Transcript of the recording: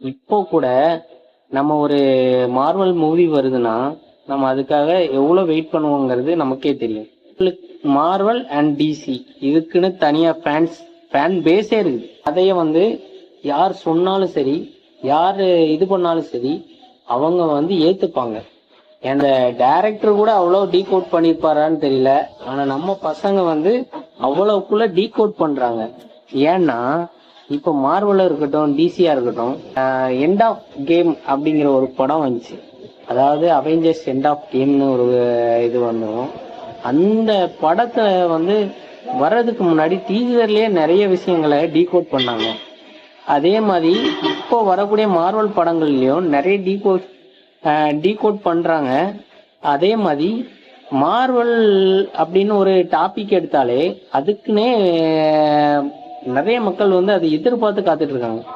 இப்போ கூட நம்ம ஒரு மார்வல் மூவி வருதுன்னா நம்ம அதுக்காக எவ்வளோ வெயிட் பண்ணுவோங்கிறது நமக்கே தெரியும். மார்வல் அண்ட் டிசி இதுக்குன்னு தனியா ஃபேன் பேஸே இருக்குது. அதையே வந்து யார் சொன்னாலும் சரி, யார் இது பண்ணாலும் சரி, அவங்க வந்து ஏத்துப்பாங்க. அந்த டைரக்டர் கூட அவ்வளோ டீகோட் பண்ணியிருப்பாரான்னு தெரியல. ஆனா நம்ம பசங்க வந்து அவ்வளவுக்குள்ள டீகோட் பண்றாங்க. ஏன்னா இப்போ மார்வலா இருக்கட்டும், டிசியா இருக்கட்டும், எண்ட் ஆஃப் கேம் அப்படிங்கிற ஒரு படம் வந்துச்சு. அதாவது அவெஞ்சர்ஸ் எண்ட் ஆஃப் கேம்னு ஒரு இது வந்துடும். அந்த படத்தை வந்து வர்றதுக்கு முன்னாடி டீசர்லயே நிறைய விஷயங்களை டீகோட் பண்ணாங்க. அதே மாதிரி இப்போ வரக்கூடிய மார்வல் படங்கள்லயும் நிறைய டீகோட் பண்றாங்க. அதே மாதிரி மார்வல் அப்படின்னு ஒரு டாபிக் எடுத்தாலே அதுக்குன்னே நிறைய மக்கள் வந்து அதை எதிர்பார்த்து காத்துட்டு இருக்காங்க.